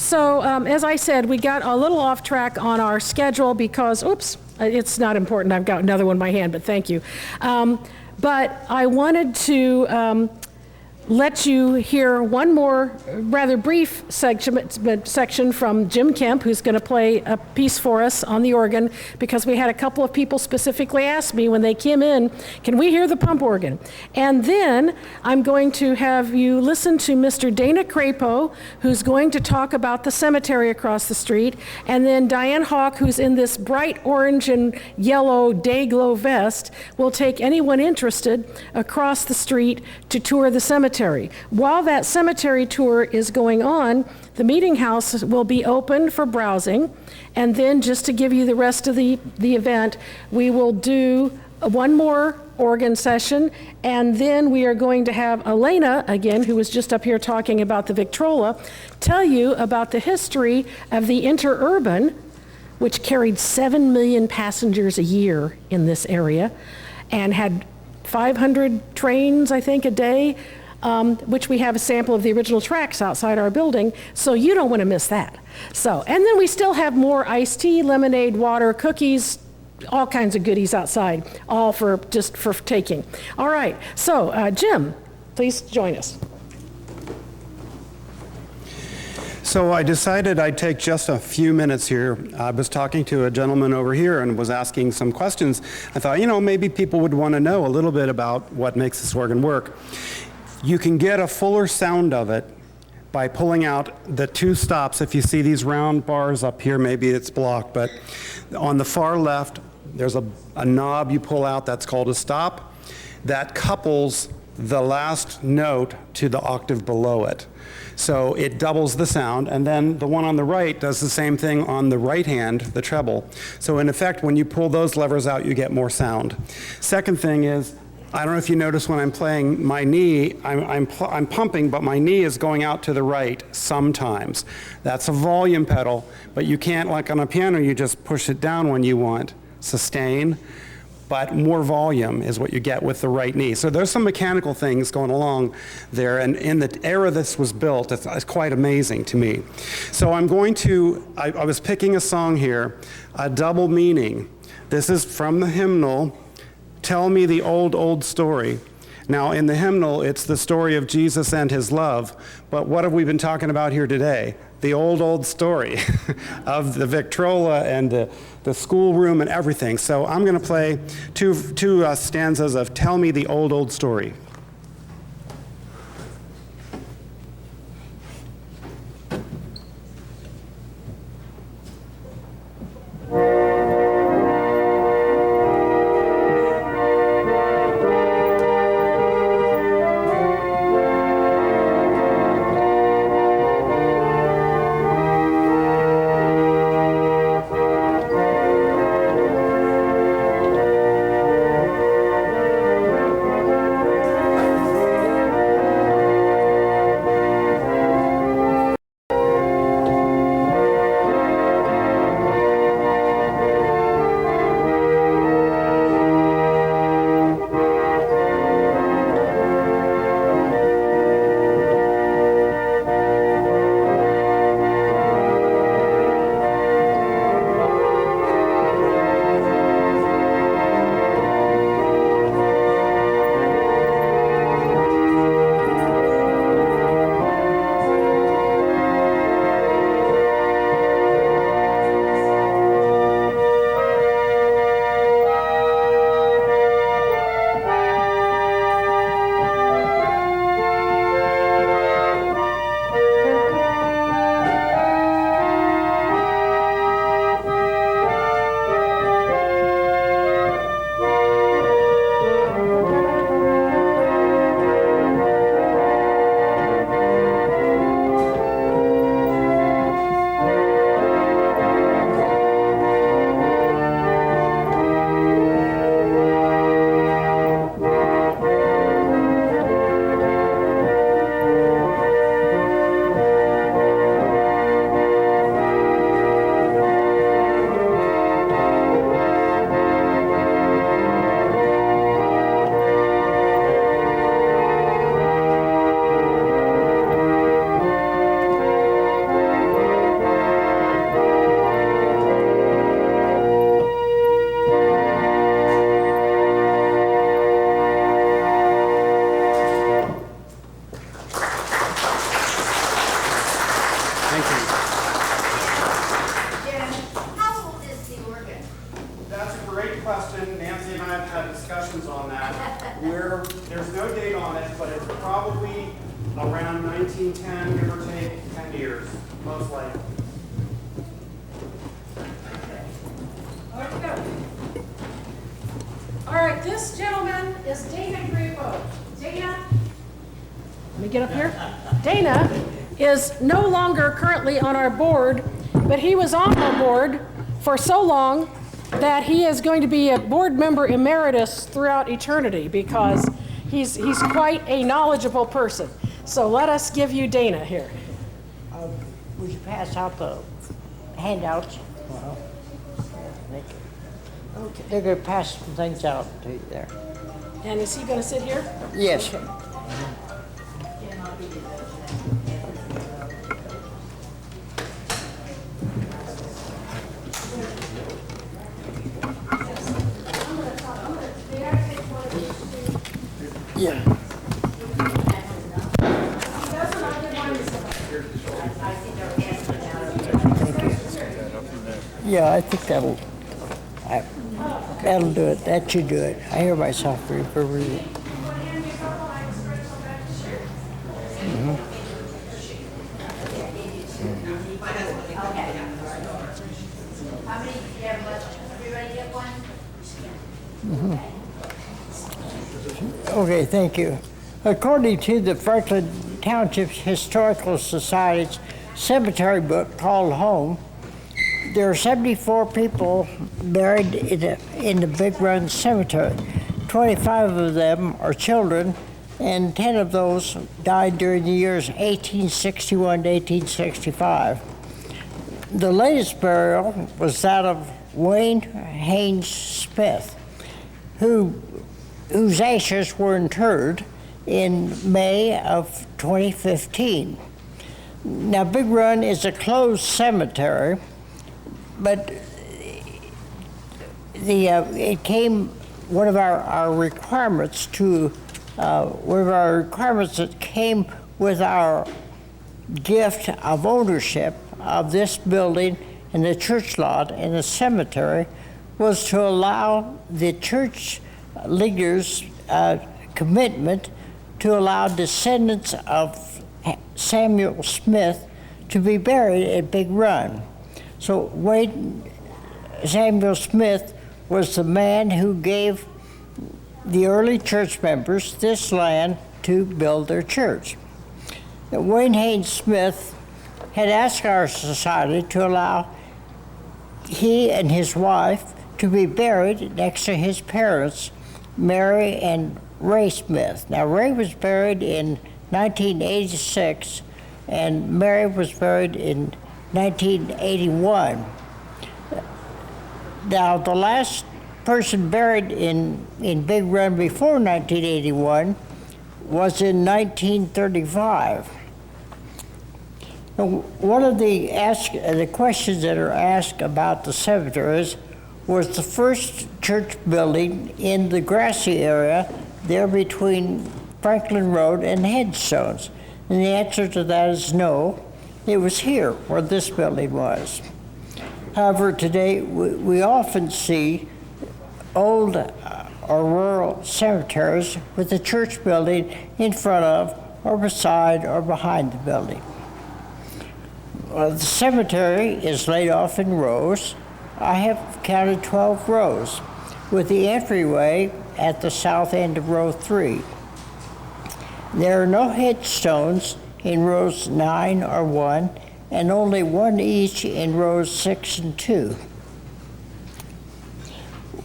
So as I said, we got a little off track on our schedule because, oops, it's not important. I've got another one in my hand, but thank you. But I wanted to let you hear one more rather brief section from Jim Kemp, who's going to play a piece for us on the organ, because we had a couple of people specifically ask me when they came in, can we hear the pump organ? And then I'm going to have you listen to Mr. Dana Crapo, who's going to talk about the cemetery across the street, and then Diane Hawk, who's in this bright orange and yellow day glow vest, will take anyone interested across the street to tour the cemetery. While that cemetery tour is going on, the meeting house will be open for browsing, and then just to give you the rest of the event, we will do one more organ session, and then we are going to have Elena, again, who was just up here talking about the Victrola, tell you about the history of the Interurban, which carried 7 million passengers a year in this area, and had 500 trains, I think, a day, which we have a sample of the original tracks outside our building, so you don't want to miss that. So, and then we still have more iced tea, lemonade, water, cookies, all kinds of goodies outside, all for just for taking. All right, so Jim, please join us. So I decided I'd take just a few minutes here. I was talking to a gentleman over here and was asking some questions. I thought, maybe people would want to know a little bit about what makes this organ work. You can get a fuller sound of it by pulling out the two stops. If you see these round bars up here, maybe it's blocked, but on the far left, there's a knob you pull out that's called a stop that couples the last note to the octave below it. So it doubles the sound, and then the one on the right does the same thing on the right hand, the treble. So in effect, when you pull those levers out, you get more sound. Second thing is, I don't know if you notice when I'm playing my knee, I'm pumping, but my knee is going out to the right sometimes. That's a volume pedal, but you can't, like on a piano, you just push it down when you want. Sustain, but more volume is what you get with the right knee. So there's some mechanical things going along there, and in the era this was built, it's quite amazing to me. So I was picking a song here, a double meaning. This is from the hymnal, Tell Me the Old Story. Now, in the hymnal, it's the story of Jesus and his love, but what have we been talking about here today? The old story of the Victrola and the schoolroom and everything. So I'm going to play two stanzas of Tell Me the Old Story. Thank you. Jim, how old is the organ? That's a great question. Nancy and I have had discussions on that. There's no date on it, but it's probably around 1910, give or take 10 years, most likely. Okay. All right, this gentleman is Dana Crapo. Dana, let me get up here. Dana is no longer currently on our board, but he was on our board for so long that he is going to be a board member emeritus throughout eternity because he's quite a knowledgeable person. So let us give you Dana here. Would you pass out the handouts? Thank you. Okay. They're going to pass some things out to you there. And is he going to sit here? Yes. Okay. Yeah. Yeah, I think that'll do it. That should do it. I hear myself for reading. How many do you have left? Everybody get one? Okay, thank you. According to the Franklin Township Historical Society's cemetery book called Home, there are 74 people buried in the Big Run Cemetery. 25 of them are children, and 10 of those died during the years 1861 to 1865. The latest burial was that of Wayne Haynes Smith, whose ashes were interred in May of 2015. Now, Big Run is a closed cemetery, but it came one of our requirements that came with our gift of ownership of this building and the church lot and the cemetery was to allow the church leaders' commitment to allow descendants of Samuel Smith to be buried at Big Run. So Samuel Smith was the man who gave the early church members this land to build their church. Now, Wayne Haynes Smith had asked our society to allow he and his wife to be buried next to his parents, Mary and Ray Smith. Now, Ray was buried in 1986, and Mary was buried in 1981. Now, the last person buried in Big Run before 1981 was in 1935. Now, one of the questions that are asked about the cemeteries was the first church building in the grassy area there between Franklin Road and Headstones. And the answer to that is no. It was here where this building was. However, today we often see old or rural cemeteries with the church building in front of or beside or behind the building. The cemetery is laid off in rows. I have counted 12 rows, with the entryway at the south end of row 3. There are no headstones in rows 9 or 1, and only one each in rows 6 and 2.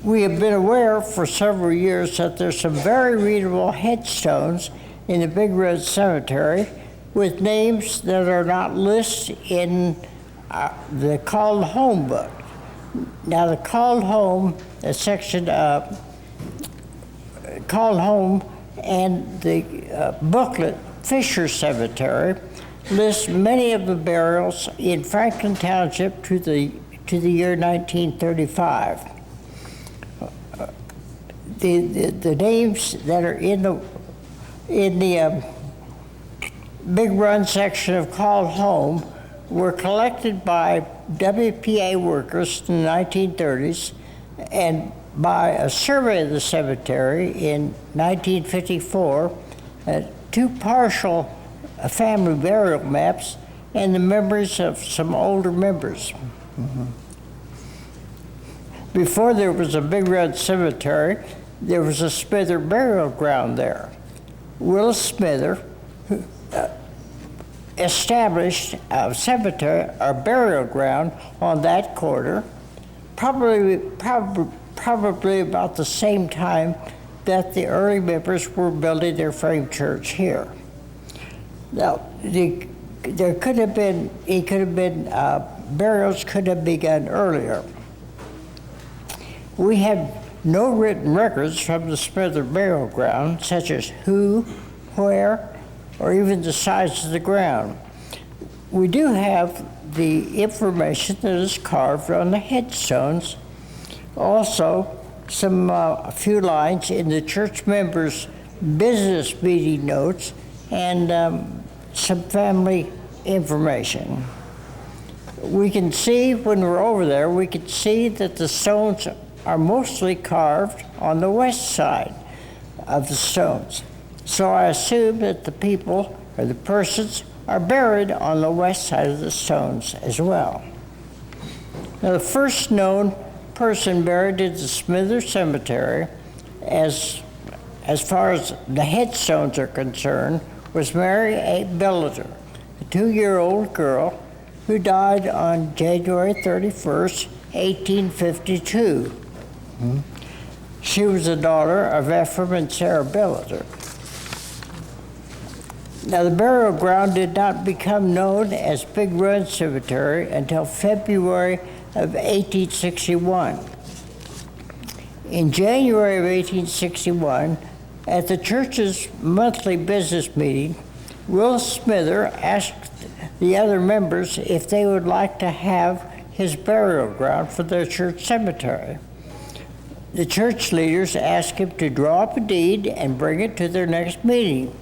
We have been aware for several years that there's some very readable headstones in the Big Red Cemetery with names that are not listed in the Called Home book. Now, the Called Home, the section Called Home and the booklet Fisher Cemetery lists many of the burials in Franklin Township to the year 1935. The names that are in the Big Run section of Called Home were collected by WPA workers in the 1930s and by a survey of the cemetery in 1954, two partial family burial maps and the memories of some older members. Before there was a Big Red Cemetery, there was a Smither burial ground there. Willis Smither established a cemetery, a burial ground on that corner, probably about the same time that the early members were building their frame church here. Now, burials could have begun earlier. We have no written records from the Smither burial ground, such as who, where, or even the size of the ground. We do have the information that is carved on the headstones. Also, a few lines in the church members' business meeting notes and some family information. We can see, when we're over there, we can see that the stones are mostly carved on the west side of the stones. So I assume that the people or the persons are buried on the west side of the stones as well. Now, the first known person buried in the Smither Cemetery, as far as the headstones are concerned, was Mary A. Billiter, a 2-year-old girl who died on January 31st, 1852. She was the daughter of Ephraim and Sarah Billiter. Now, the burial ground did not become known as Big Run Cemetery until February of 1861. In January of 1861, at the church's monthly business meeting, Will Smither asked the other members if they would like to have his burial ground for their church cemetery. The church leaders asked him to draw up a deed and bring it to their next meeting.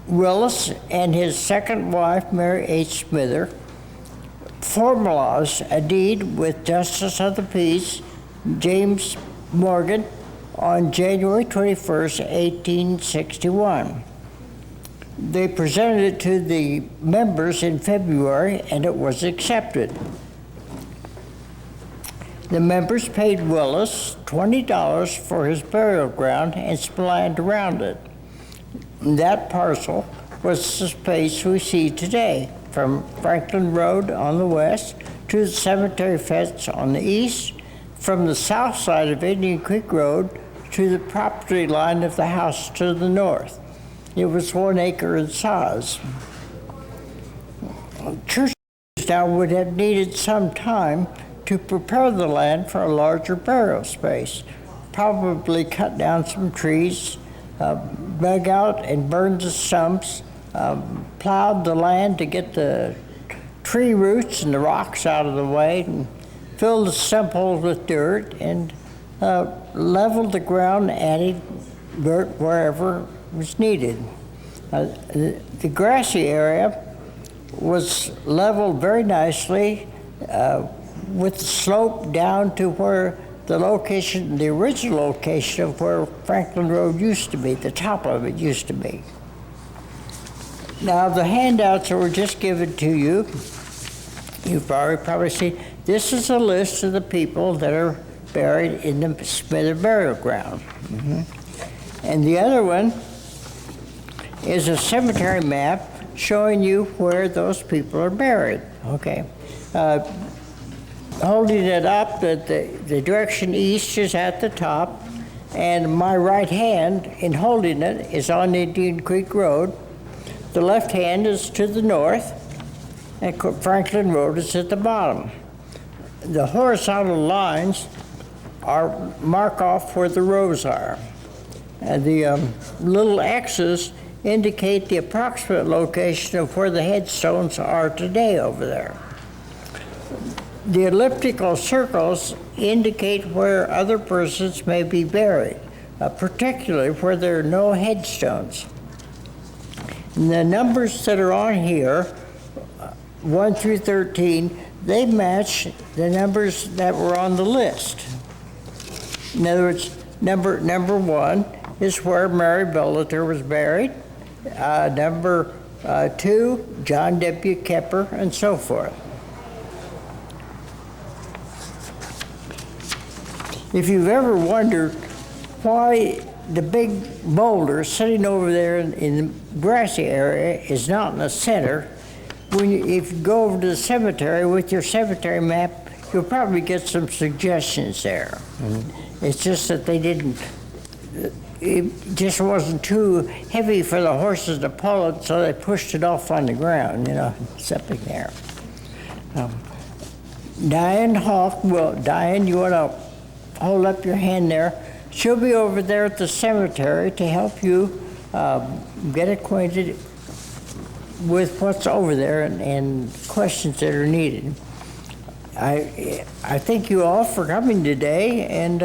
Willis and his second wife, Mary H. Smither, formalized a deed with Justice of the Peace, James Morgan, on January 21st, 1861. They presented it to the members in February, and it was accepted. The members paid Willis $20 for his burial ground and some land around it. That parcel was the space we see today, from Franklin Road on the west to the cemetery fence on the east, from the south side of Indian Creek Road to the property line of the house to the north. It was 1 acre in size. Churches now would have needed some time to prepare the land for a larger burial space, probably cut down some trees, dug out and burned the stumps, plowed the land to get the tree roots and the rocks out of the way, and filled the stump holes with dirt, and leveled the ground, adding dirt wherever was needed. The grassy area was leveled very nicely with the slope down to where the original location of where Franklin Road used to be, the top of it used to be. Now, the handouts that were just given to you, you've probably seen, this is a list of the people that are buried in the Smither burial ground. And the other one is a cemetery map showing you where those people are buried. Okay. Holding it up, the direction east is at the top, and my right hand in holding it is on Indian Creek Road. The left hand is to the north, and Franklin Road is at the bottom. The horizontal lines mark off where the rows are. And the little X's indicate the approximate location of where the headstones are today over there. The elliptical circles indicate where other persons may be buried, particularly where there are no headstones. And the numbers that are on here 1 through 13, they match the numbers that were on the list. In other words, number 1 is where Mary Bellator was buried. Number 2, John W. Kemper, and so forth. If you've ever wondered why the big boulder sitting over there in the grassy area is not in the center, if you go over to the cemetery with your cemetery map, you'll probably get some suggestions there. It's just that they didn't, it just wasn't too heavy for the horses to pull it, so they pushed it off on the ground, something there. Diane Hawk, Diane, you want to hold up your hand there? She'll be over there at the cemetery to help you get acquainted with what's over there and questions that are needed. I thank you all for coming today, and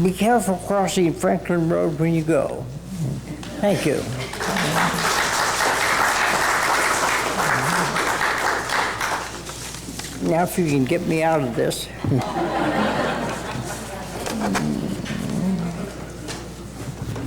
be careful crossing Franklin Road when you go. Thank you. Now if you can get me out of this.